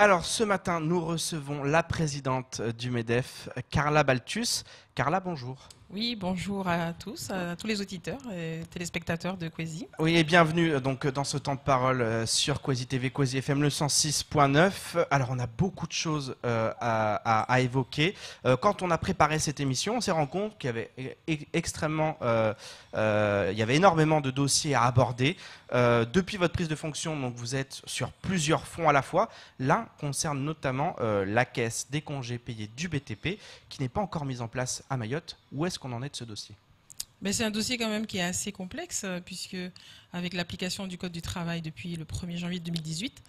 Alors, ce matin, nous recevons la présidente du MEDEF, Carla Baltus. Carla, bonjour. Oui, bonjour à tous les auditeurs et téléspectateurs de Kwezi. Oui, et bienvenue donc dans ce temps de parole sur Kwezi TV, Kwezi FM, le 106.9. Alors, on a beaucoup de choses à évoquer. Quand on a préparé cette émission, on s'est rendu compte qu'il y avait il y avait énormément de dossiers à aborder. Depuis votre prise de fonction, donc vous êtes sur plusieurs fronts à la fois. L'un concerne notamment la caisse des congés payés du BTP, qui n'est pas encore mise en place à Mayotte. Où est-ce qu'on en est de ce dossier ? C'est un dossier quand même qui est assez complexe, puisque avec l'application du Code du travail depuis le 1er janvier 2018,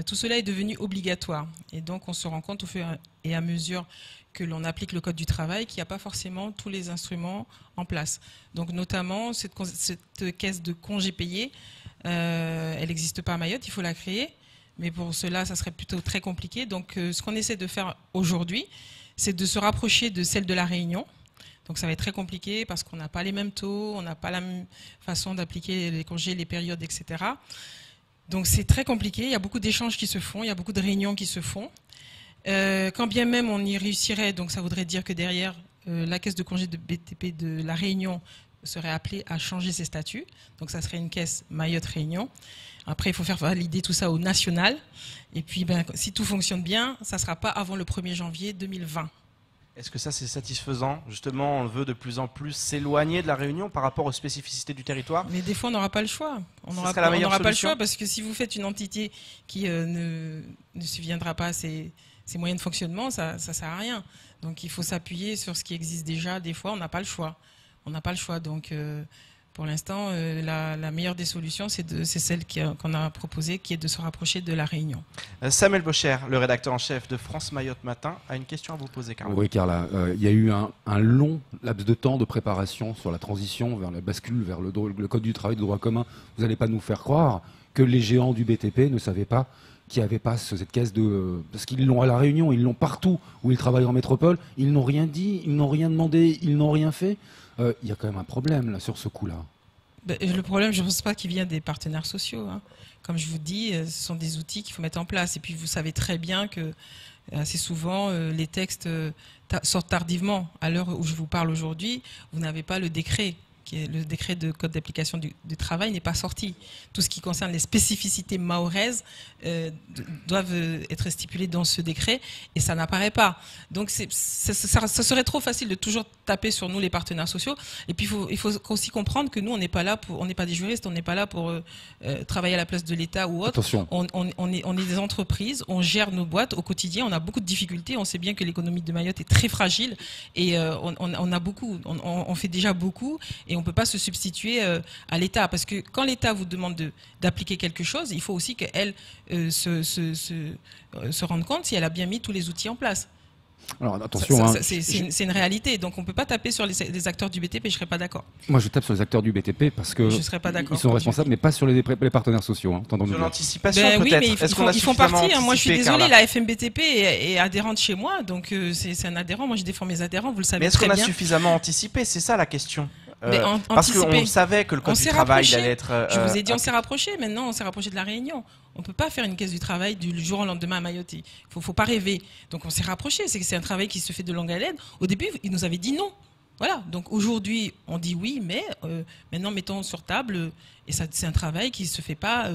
tout cela est devenu obligatoire. Et donc on se rend compte au fur et à mesure que l'on applique le Code du travail qu'il n'y a pas forcément tous les instruments en place. Donc notamment cette caisse de congés payés, elle n'existe pas à Mayotte, il faut la créer. Mais pour cela, ça serait plutôt très compliqué. Donc ce qu'on essaie de faire aujourd'hui, c'est de se rapprocher de celle de la Réunion. Donc ça va être très compliqué parce qu'on n'a pas les mêmes taux, on n'a pas la même façon d'appliquer les congés, les périodes, etc. Donc c'est très compliqué, il y a beaucoup d'échanges qui se font, il y a beaucoup de réunions qui se font. Quand bien même on y réussirait, donc ça voudrait dire que derrière la caisse de congés de BTP de la Réunion serait appelée à changer ses statuts. Donc ça serait une caisse Mayotte-Réunion. Après, il faut faire valider tout ça au national. Et puis si tout fonctionne bien, ça ne sera pas avant le 1er janvier 2020. Est-ce que ça, c'est satisfaisant ? Justement, on veut de plus en plus s'éloigner de la Réunion par rapport aux spécificités du territoire. Mais des fois, on n'aura pas le choix. On n'aura pas le choix parce que si vous faites une entité qui ne subviendra pas à ses moyens de fonctionnement, ça ne sert à rien. Donc, il faut s'appuyer sur ce qui existe déjà. Des fois, on n'a pas le choix. On n'a pas le choix. Donc, pour l'instant, la meilleure des solutions, c'est celle qu'on a proposée, qui est de se rapprocher de la Réunion. Samuel Bocher, le rédacteur en chef de France Mayotte Matin, a une question à vous poser, Carla. Oui, Carla, il y a eu un long laps de temps de préparation sur la transition vers la bascule, vers le Code du travail de droit commun. Vous n'allez pas nous faire croire que les géants du BTP ne savaient pas qu'il n'y avait pas cette caisse de... Parce qu'ils l'ont à La Réunion, ils l'ont partout où ils travaillent en métropole. Ils n'ont rien dit, ils n'ont rien demandé, ils n'ont rien fait. Il y a quand même un problème là, sur ce coup-là. Le problème, je ne pense pas qu'il vient des partenaires sociaux. Hein. Comme je vous dis, ce sont des outils qu'il faut mettre en place. Et puis, vous savez très bien que assez souvent, les textes sortent tardivement. À l'heure où je vous parle aujourd'hui, vous n'avez pas le décret. Le décret de code d'application du travail n'est pas sorti. Tout ce qui concerne les spécificités mahoraises doivent être stipulées dans ce décret et ça n'apparaît pas. Donc ça serait trop facile de toujours taper sur nous les partenaires sociaux. Et puis il faut aussi comprendre que nous on n'est pas là on n'est pas des juristes, on n'est pas là pour travailler à la place de l'État ou autre. Attention. On est des entreprises, on gère nos boîtes au quotidien, on a beaucoup de difficultés, on sait bien que l'économie de Mayotte est très fragile et on fait déjà beaucoup et on ne peut pas se substituer à l'État. Parce que quand l'État vous demande d'appliquer quelque chose, il faut aussi qu'elle se rende compte si elle a bien mis tous les outils en place. Alors attention, c'est une réalité. Donc on ne peut pas taper sur les acteurs du BTP, je ne serais pas d'accord. Moi je tape sur les acteurs du BTP parce que ils sont responsables, mais pas sur les partenaires sociaux. Hein, sur l'anticipation peut-être. Oui, mais ils font partie. Hein. Moi je suis désolée, la FMBTP est adhérente chez moi, donc c'est un adhérent. Moi je défends mes adhérents, vous le savez très bien. Mais est-ce qu'on a suffisamment anticipé ? C'est ça la question. Parce qu'on savait que le Code du travail allait être... Je vous ai dit, on s'est rapproché. Maintenant, on s'est rapproché de la Réunion. On ne peut pas faire une caisse du travail du jour au lendemain à Mayotte. Il ne faut pas rêver. Donc, on s'est rapproché. C'est un travail qui se fait de longue haleine. Au début, ils nous avaient dit non. Voilà. Donc, aujourd'hui, on dit oui, mais maintenant, mettons sur table. Et c'est un travail qui ne se fait pas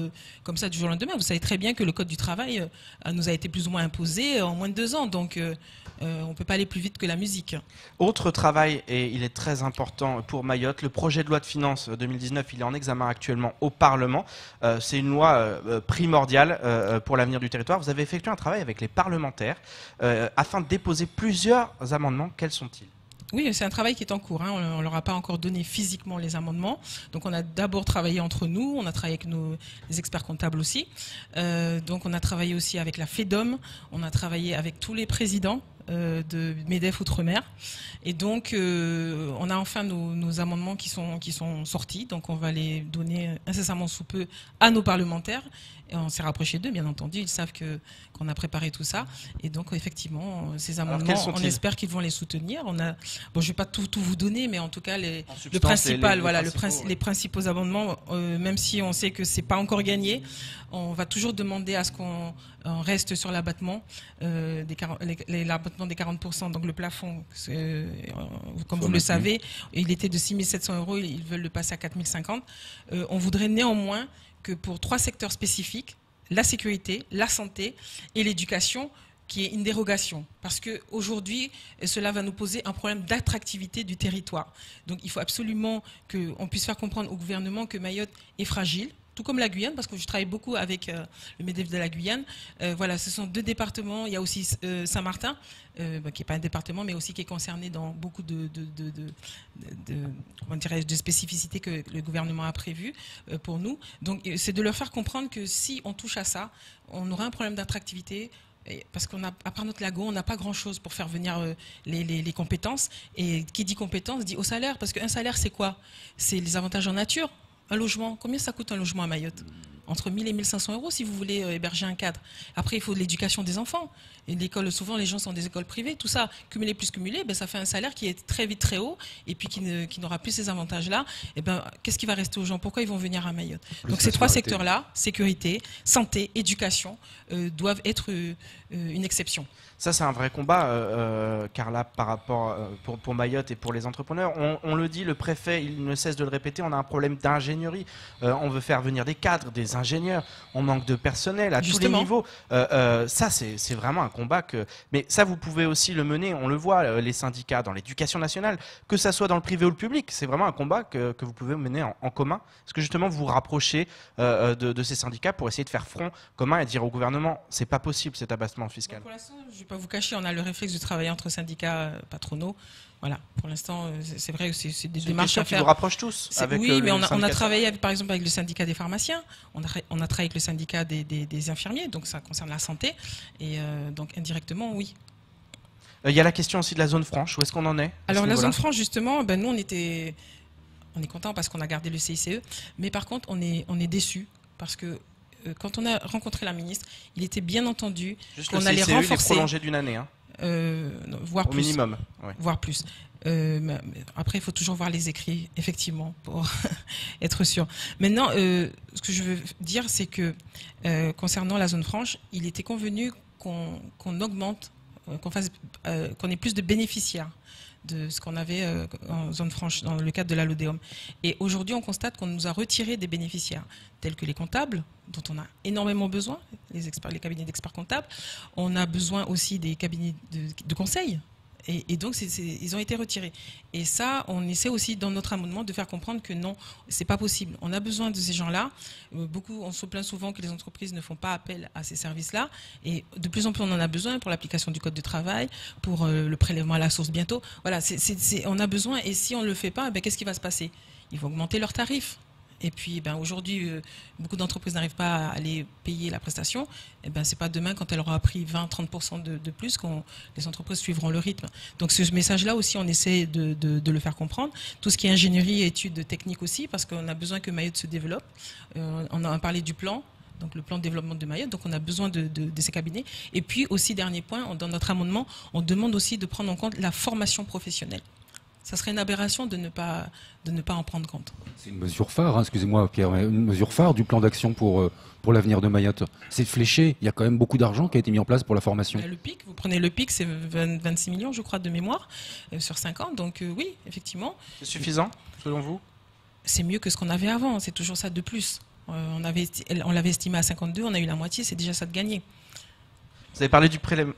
comme ça du jour au lendemain. Vous savez très bien que le Code du travail nous a été plus ou moins imposé en moins de 2 ans. Donc, on ne peut pas aller plus vite que la musique. Autre travail, et il est très important pour Mayotte, le projet de loi de finances 2019, il est en examen actuellement au Parlement. C'est une loi primordiale pour l'avenir du territoire. Vous avez effectué un travail avec les parlementaires afin de déposer plusieurs amendements. Quels sont-ils ? Oui, c'est un travail qui est en cours. Hein. On ne leur a pas encore donné physiquement les amendements. Donc on a d'abord travaillé entre nous, on a travaillé avec les experts comptables aussi. Donc on a travaillé aussi avec la FEDOM, on a travaillé avec tous les présidents de MEDEF Outre-mer. Et donc, on a enfin nos amendements qui sont sortis. Donc, on va les donner incessamment sous peu à nos parlementaires. Et on s'est rapproché d'eux, bien entendu. Ils savent qu'on a préparé tout ça. Et donc, effectivement, ces amendements, on espère qu'ils vont les soutenir. Bon, je ne vais pas tout vous donner, mais en tout cas, les principaux amendements, même si on sait que ce n'est pas encore gagné, on va toujours demander à ce qu'on reste sur l'abattement, l'abattement des 40%, donc le plafond, comme vous le savez, il était de 6 700 €, ils veulent le passer à 4 050. On voudrait néanmoins que pour 3 secteurs spécifiques, la sécurité, la santé et l'éducation, qui est une dérogation. Parce qu'aujourd'hui, cela va nous poser un problème d'attractivité du territoire. Donc il faut absolument qu'on puisse faire comprendre au gouvernement que Mayotte est fragile, tout comme la Guyane, parce que je travaille beaucoup avec le MEDEF de la Guyane. Voilà, ce sont 2 départements. Il y a aussi Saint-Martin, qui n'est pas un département, mais aussi qui est concerné dans beaucoup de spécificités que le gouvernement a prévues pour nous. Donc, c'est de leur faire comprendre que si on touche à ça, on aura un problème d'attractivité. Parce qu'à part notre lago, on n'a pas grand-chose pour faire venir les compétences. Et qui dit compétences dit au salaire. Parce qu'un salaire, c'est quoi? C'est les avantages en nature. Un logement, combien ça coûte un logement à Mayotte? Entre 1 000 et 1 500 € si vous voulez héberger un cadre. Après, il faut de l'éducation des enfants. Et l'école, souvent, les gens sont des écoles privées. Tout ça, cumulé plus cumulé, ça fait un salaire qui est très vite très haut et puis qui n'aura plus ces avantages-là. Et qu'est-ce qui va rester aux gens? Pourquoi ils vont venir à Mayotte? Donc ces 3 secteurs-là, sécurité, santé, éducation, doivent être une exception. Ça, c'est un vrai combat, Carla, par rapport pour Mayotte et pour les entrepreneurs. On le dit, le préfet, il ne cesse de le répéter, on a un problème d'ingénierie. On veut faire venir des cadres, des ingénieurs. On manque de personnel à tous les niveaux. Ça, c'est vraiment un combat mais ça, vous pouvez aussi le mener. On le voit, les syndicats dans l'éducation nationale, que ça soit dans le privé ou le public. C'est vraiment un combat que vous pouvez mener en commun. Est-ce que justement vous vous rapprochez de ces syndicats pour essayer de faire front commun et dire au gouvernement, c'est pas possible cet abattement fiscal? Pour l'instant, je ne vais pas vous cacher, on a le réflexe de travailler entre syndicats patronaux. Voilà, pour l'instant, c'est vrai que c'est des démarches à faire. Qui vous rapproche tous. Oui, mais on a travaillé par exemple avec le syndicat des pharmaciens, on a travaillé avec le syndicat des infirmiers, donc ça concerne la santé, et donc indirectement, oui. Il y a la question aussi de la zone franche, où est-ce qu'on en est? Alors la zone franche, justement, nous on est content parce qu'on a gardé le CICE, mais par contre on est déçus parce que quand on a rencontré la ministre, il était bien entendu qu'on allait renforcer. Il est prolongé d'une année, hein. Voire plus. Au minimum. Ouais. Voire plus. Après, il faut toujours voir les écrits, effectivement, pour être sûr. Maintenant, ce que je veux dire, c'est que concernant la zone franche, il était convenu qu'on augmente, qu'on ait plus de bénéficiaires de ce qu'on avait en zone franche dans le cadre de la LODEOM. Et aujourd'hui, on constate qu'on nous a retiré des bénéficiaires, tels que les comptables, dont on a énormément besoin, les cabinets d'experts comptables. On a besoin aussi des cabinets de conseil. Et donc, ils ont été retirés. Et ça, on essaie aussi dans notre amendement de faire comprendre que non, c'est pas possible. On a besoin de ces gens-là. On se plaint souvent que les entreprises ne font pas appel à ces services-là. Et de plus en plus, on en a besoin pour l'application du code du travail, pour le prélèvement à la source bientôt. Voilà, on a besoin. Et si on ne le fait pas, qu'est-ce qui va se passer? Ils vont augmenter leurs tarifs. Et puis, aujourd'hui, beaucoup d'entreprises n'arrivent pas à aller payer la prestation. Et c'est pas demain, quand elle aura pris 20-30% de plus, que les entreprises suivront le rythme. Donc, ce message-là aussi, on essaie de le faire comprendre. Tout ce qui est ingénierie et études techniques aussi, parce qu'on a besoin que Mayotte se développe. On a parlé du plan. Donc le plan de développement de Mayotte, donc on a besoin de ces cabinets. Et puis aussi, dernier point, dans notre amendement, on demande aussi de prendre en compte la formation professionnelle. Ça serait une aberration de ne pas en prendre compte. C'est une mesure phare, excusez-moi Pierre, une mesure phare du plan d'action pour l'avenir de Mayotte. C'est fléché, il y a quand même beaucoup d'argent qui a été mis en place pour la formation. Le PIC, vous prenez le PIC, c'est 26 millions je crois de mémoire, sur 5 ans, donc oui, effectivement. C'est suffisant, selon vous? C'est mieux que ce qu'on avait avant, c'est toujours ça de plus. On l'avait estimé à 52, on a eu la moitié, c'est déjà ça de gagner. Vous avez parlé du prélèvement,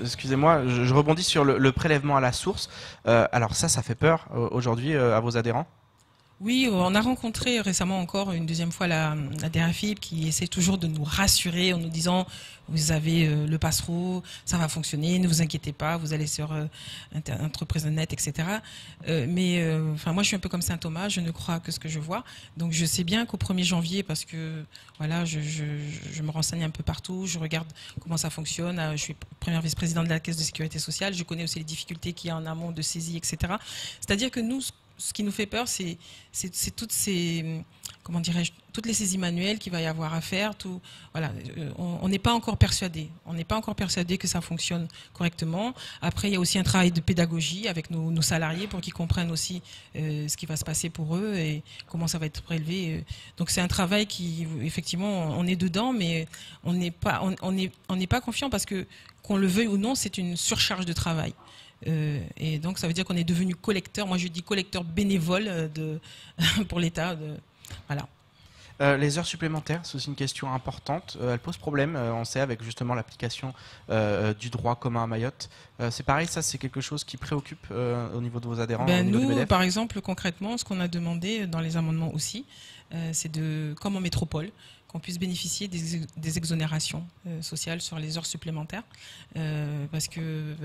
excusez-moi, je rebondis sur le prélèvement à la source. Alors ça fait peur aujourd'hui à vos adhérents? Oui, on a rencontré récemment encore une deuxième fois la DRFIP qui essaie toujours de nous rassurer en nous disant vous avez le passe-roux, ça va fonctionner, ne vous inquiétez pas, vous allez sur Entreprise.net, etc. Enfin, moi je suis un peu comme Saint Thomas, je ne crois que ce que je vois. Donc je sais bien qu'au 1er janvier, parce que voilà, je me renseigne un peu partout, je regarde comment ça fonctionne. Je suis première vice-présidente de la Caisse de sécurité sociale, je connais aussi les difficultés qu'il y a en amont de saisie, etc. C'est-à-dire que nous, ce qui nous fait peur, c'est toutes ces, comment dirais-je, toutes les saisies manuelles qu'il va y avoir à faire. Tout, voilà, on n'est pas encore persuadé. On n'est pas encore persuadé que ça fonctionne correctement. Après, il y a aussi un travail de pédagogie avec nos salariés pour qu'ils comprennent aussi ce qui va se passer pour eux et comment ça va être prélevé. Donc c'est un travail qui, effectivement, on est dedans, mais on n'est pas confiant parce que, qu'on le veuille ou non, c'est une surcharge de travail. Et donc ça veut dire qu'on est devenu collecteur, moi je dis collecteur bénévole pour l'État. Voilà. Les heures supplémentaires, c'est aussi une question importante. Elle pose problème, on sait, avec justement l'application du droit commun à Mayotte. C'est pareil, ça c'est quelque chose qui préoccupe au niveau de vos adhérents, au niveau du nous, MEDEF. par exemple, concrètement, ce qu'on a demandé dans les amendements aussi, c'est comme en métropole, qu'on puisse bénéficier des exonérations sociales sur les heures supplémentaires. Parce que,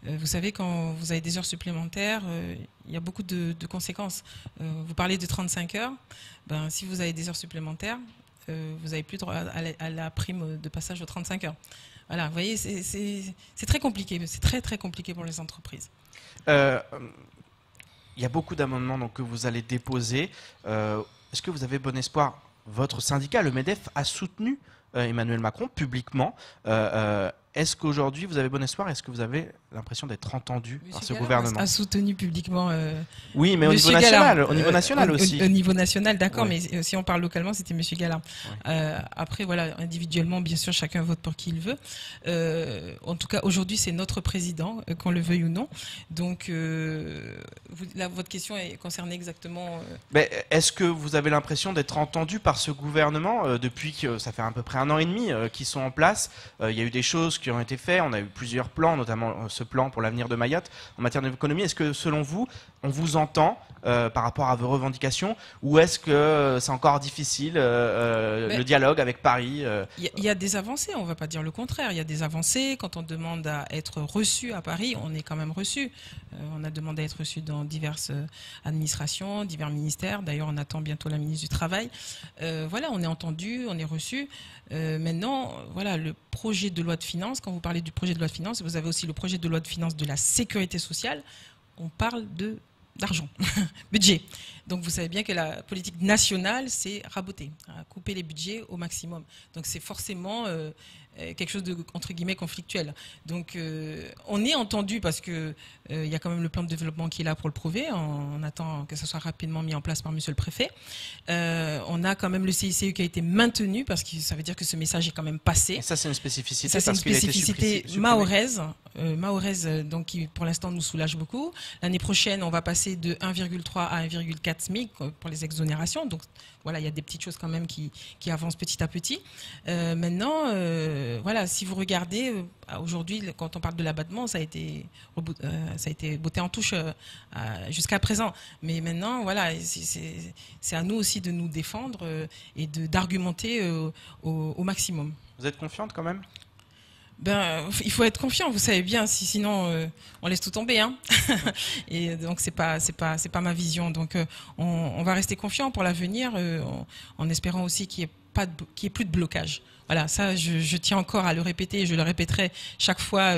vous savez, quand vous avez des heures supplémentaires, il y a beaucoup de conséquences. Vous parlez de 35 heures. Si vous avez des heures supplémentaires, vous n'avez plus droit à la prime de passage aux 35 heures. Voilà, vous voyez, c'est très compliqué. C'est très, très compliqué pour les entreprises. Il y a beaucoup d'amendements donc, que vous allez déposer. Est-ce que vous avez bon espoir? Votre syndicat, le MEDEF, a soutenu Emmanuel Macron publiquement. Est-ce qu'aujourd'hui vous avez bon espoir? Est-ce que vous avez l'impression d'être entendu par ce gouvernement? A soutenu publiquement. Oui, mais au niveau national, aussi. Au niveau national, d'accord, Oui. mais si on parle localement, c'était M. Gallard. Oui. Après, voilà, individuellement, bien sûr, chacun vote pour qui il veut. En tout cas, aujourd'hui, c'est notre président, qu'on le veuille ou non. Donc, votre question est concernée exactement. Est-ce que vous avez l'impression d'être entendu par ce gouvernement depuis que ça fait à peu près 1 an et demi qu'ils sont en place? Il y a eu des choses qui ont été faites, on a eu plusieurs plans, notamment ce plan pour l'avenir de Mayotte en matière d'économie. Est-ce que selon vous, on vous entend par rapport à vos revendications, ou est-ce que c'est encore difficile le dialogue avec Paris? Il y a des avancées, on ne va pas dire le contraire. Il y a des avancées. Quand on demande à être reçu à Paris, on est quand même reçu. On a demandé à être reçu dans diverses administrations, divers ministères. D'ailleurs, on attend bientôt la ministre du Travail. Voilà, on est entendu, on est reçu. Maintenant, voilà, le projet de loi de finances, quand vous parlez du projet de loi de finances, vous avez aussi le projet de loi de finances de la sécurité sociale. On parle d'argent, budget. Donc vous savez bien que la politique nationale, c'est raboter, couper les budgets au maximum. Donc c'est forcément quelque chose de, entre guillemets, conflictuel. Donc on est entendu parce que il y a quand même le plan de développement qui est là pour le prouver. On attend que ça soit rapidement mis en place par monsieur le préfet. On a quand même le CICE qui a été maintenu parce que ça veut dire que ce message est quand même passé. Et ça c'est une spécificité. Ça c'est une spécificité mahoraise. Mahoraise, donc qui pour l'instant nous soulage beaucoup. L'année prochaine, on va passer de 1,3 à 1,4 SMIC pour les exonérations. Donc voilà, il y a des petites choses quand même qui avancent petit à petit. Maintenant, voilà, si vous regardez aujourd'hui, quand on parle de l'abattement, ça a été botté en touche jusqu'à présent. Mais maintenant, voilà, c'est à nous aussi de nous défendre et d'argumenter au maximum. Vous êtes confiante quand même? Il faut être confiant, vous savez bien, sinon on laisse tout tomber, hein. Et donc c'est pas ma vision. Donc on va rester confiant pour l'avenir, en espérant aussi qu'il y ait plus de blocage. Voilà, ça je tiens encore à le répéter et je le répéterai chaque fois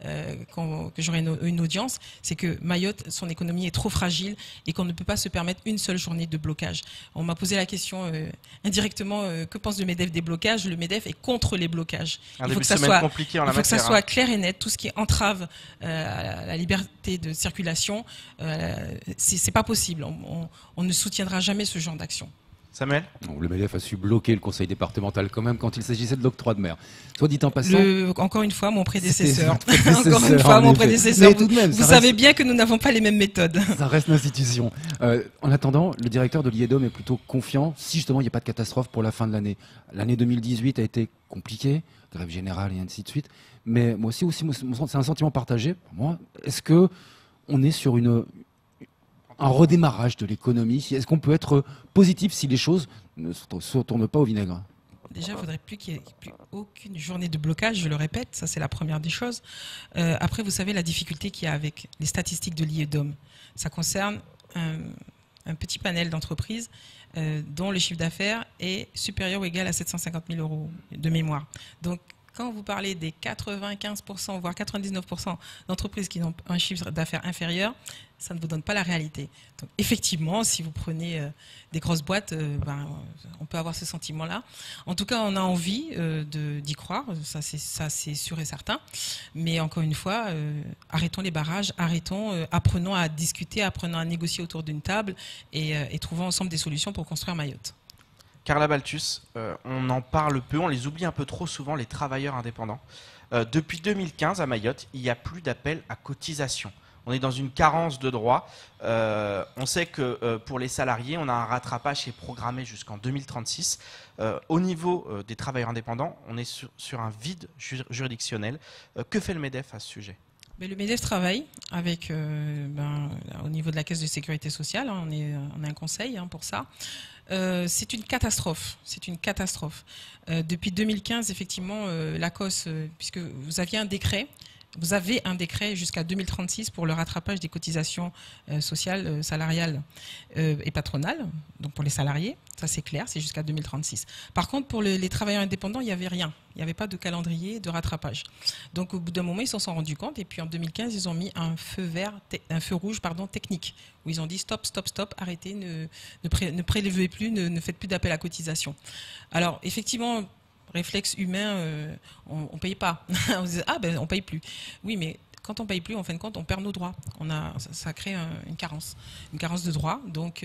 que j'aurai une audience, c'est que Mayotte, son économie est trop fragile et qu'on ne peut pas se permettre une seule journée de blocage. On m'a posé la question indirectement, que pense le MEDEF des blocages? Le MEDEF est contre les blocages. Il faut que ça soit clair et net. Tout ce qui entrave la liberté de circulation, c'est pas possible. On ne soutiendra jamais ce genre d'action. Samuel? Le MEDEF a su bloquer le conseil départemental quand même quand il s'agissait de l'octroi de mer. Soit dit en passant. Encore une fois, mon prédécesseur. Encore une fois, mon prédécesseur. Tout de même, vous savez bien que nous n'avons pas les mêmes méthodes. Ça reste l'institution. En attendant, le directeur de l'IEDOM est plutôt confiant si justement il n'y a pas de catastrophe pour la fin de l'année. L'année 2018 a été compliquée, grève générale et ainsi de suite. Mais moi aussi c'est un sentiment partagé. Pour moi, est-ce que on est sur une un redémarrage de l'économie? Est-ce qu'on peut être positif si les choses ne se retournent pas au vinaigre? Déjà, il ne faudrait plus qu'il n'y ait plus aucune journée de blocage, je le répète, ça c'est la première des choses. Après, vous savez la difficulté qu'il y a avec les statistiques de l'IEDOM. Ça concerne un petit panel d'entreprises dont le chiffre d'affaires est supérieur ou égal à 750 000 euros de mémoire. Donc, quand vous parlez des 95%, voire 99% d'entreprises qui ont un chiffre d'affaires inférieur, ça ne vous donne pas la réalité. Donc, effectivement, si vous prenez des grosses boîtes, on peut avoir ce sentiment-là. En tout cas, on a envie d'y croire, ça c'est sûr et certain. Mais encore une fois, arrêtons les barrages, apprenons à discuter, apprenons à négocier autour d'une table et trouvons ensemble des solutions pour construire Mayotte. Carla Balthus, on en parle peu, on les oublie un peu trop souvent, les travailleurs indépendants. Depuis 2015, à Mayotte, il n'y a plus d'appel à cotisation. On est dans une carence de droits. On sait que pour les salariés, on a un rattrapage qui est programmé jusqu'en 2036. Au niveau des travailleurs indépendants, on est sur un vide juridictionnel. Que fait le MEDEF à ce sujet ? Mais le MEDEF travaille avec, au niveau de la Caisse de sécurité sociale, hein, on a un conseil pour ça. C'est une catastrophe. C'est une catastrophe. Depuis 2015, effectivement, l'ACOS, puisque vous avez un décret jusqu'à 2036 pour le rattrapage des cotisations sociales, salariales et patronales, donc pour les salariés, ça c'est clair, c'est jusqu'à 2036. Par contre, pour les travailleurs indépendants, il n'y avait rien. Il n'y avait pas de calendrier de rattrapage. Donc au bout d'un moment, ils s'en sont rendus compte et puis en 2015, ils ont mis un feu rouge technique, où ils ont dit stop, arrêtez, ne prélevez plus, ne faites plus d'appel à cotisation. Alors effectivement, réflexe humain, on ne paye pas. On se dit, on paye plus. Oui, mais quand on paye plus, en fin de compte, on perd nos droits. Ça crée une carence de droits, donc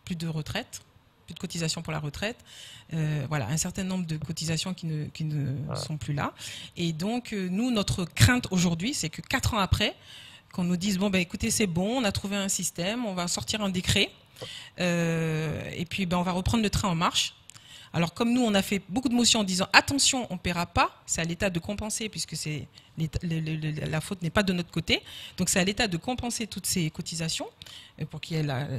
plus de retraite, plus de cotisations pour la retraite. Voilà, un certain nombre de cotisations qui ne sont plus là. Et donc, nous, notre crainte aujourd'hui, c'est que 4 ans après, qu'on nous dise, écoutez, c'est bon, on a trouvé un système, on va sortir un décret, et puis on va reprendre le train en marche. Alors comme nous, on a fait beaucoup de motions en disant attention, on ne paiera pas, c'est à l'État de compenser puisque la faute n'est pas de notre côté. Donc c'est à l'État de compenser toutes ces cotisations pour que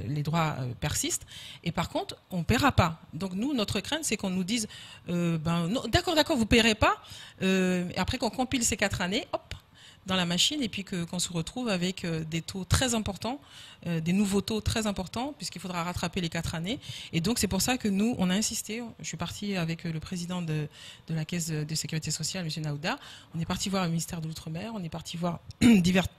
les droits persistent. Et par contre, on ne paiera pas. Donc nous, notre crainte, c'est qu'on nous dise d'accord, vous ne paierez pas. Et après qu'on compile ces 4 années, hop, dans la machine et puis qu'on se retrouve avec des taux très importants, des nouveaux taux très importants puisqu'il faudra rattraper les 4 années. Et donc c'est pour ça que nous, on a insisté. Je suis partie avec le président de la Caisse de sécurité sociale, M. Naouda. On est parti voir le ministère de l'Outre-mer, on est parti voir diverses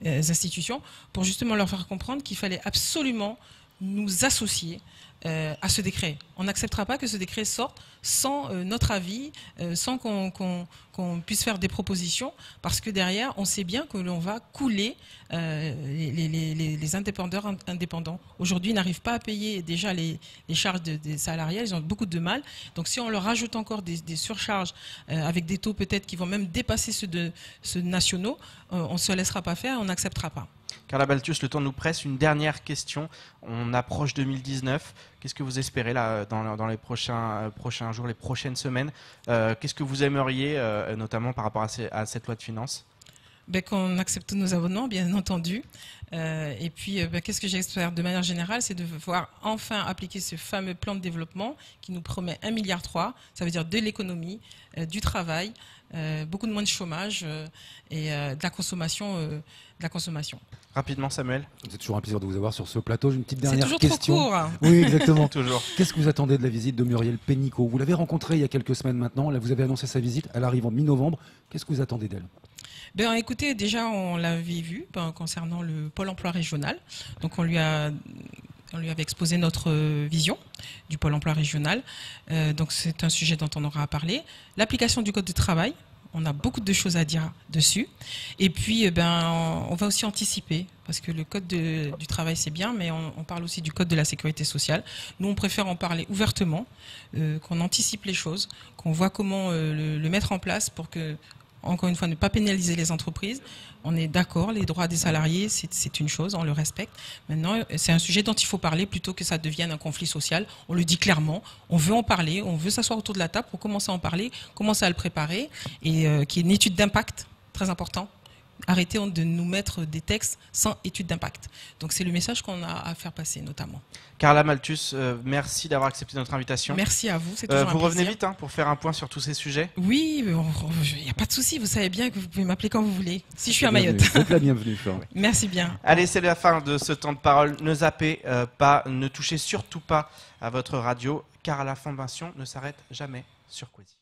institutions pour justement leur faire comprendre qu'il fallait absolument nous associer à ce décret. On n'acceptera pas que ce décret sorte sans notre avis, sans qu'on puisse faire des propositions, parce que derrière, on sait bien que l'on va couler les indépendants. Aujourd'hui, ils n'arrivent pas à payer déjà les charges des salariés, ils ont beaucoup de mal. Donc si on leur rajoute encore des surcharges avec des taux peut-être qui vont même dépasser ceux nationaux, on ne se laissera pas faire, on n'acceptera pas. Carla Balthus, le temps nous presse. Une dernière question. On approche 2019. Qu'est-ce que vous espérez là, dans les prochains jours, les prochaines semaines? Qu'est-ce que vous aimeriez, notamment par rapport à cette loi de finances? Qu'on accepte tous nos abonnements, bien entendu. Et puis, qu'est-ce que j'espère de manière générale, c'est de voir enfin appliquer ce fameux plan de développement qui nous promet 1,3 milliard. Ça veut dire de l'économie, du travail, beaucoup de moins de chômage et de la consommation. Rapidement, Samuel. C'est toujours un plaisir de vous avoir sur ce plateau. J'ai une petite dernière question. C'est toujours trop court. Oui, exactement. Toujours. Qu'est-ce que vous attendez de la visite de Muriel Pénicaud? Vous l'avez rencontrée il y a quelques semaines maintenant. Là, vous avez annoncé sa visite. Elle arrive en mi-novembre. Qu'est-ce que vous attendez d'elle? Écoutez, déjà, on l'avait vu concernant le pôle emploi régional. Donc, on lui avait exposé notre vision du pôle emploi régional. Donc, c'est un sujet dont on aura à parler. L'application du code du travail. On a beaucoup de choses à dire dessus. Et puis, on va aussi anticiper, parce que le code du travail, c'est bien, mais on parle aussi du code de la sécurité sociale. Nous, on préfère en parler ouvertement, qu'on anticipe les choses, qu'on voit comment le mettre en place pour que, encore une fois, ne pas pénaliser les entreprises. On est d'accord, les droits des salariés, c'est une chose, on le respecte. Maintenant, c'est un sujet dont il faut parler plutôt que ça devienne un conflit social. On le dit clairement, on veut en parler, on veut s'asseoir autour de la table pour commencer à en parler, commencer à le préparer et qu'il y ait une étude d'impact, très important, arrêtez de nous mettre des textes sans étude d'impact. Donc c'est le message qu'on a à faire passer notamment. Carla Malthus, merci d'avoir accepté notre invitation. Merci à vous, c'est toujours un vous plaisir. revenez vite pour faire un point sur tous ces sujets. Oui, il n'y a pas de souci, vous savez bien que vous pouvez m'appeler quand vous voulez, si je suis à Mayotte. Vous êtes la bienvenue. Merci bien. Allez, c'est la fin de ce temps de parole. Ne zappez pas, ne touchez surtout pas à votre radio, car la formation ne s'arrête jamais sur Quasi.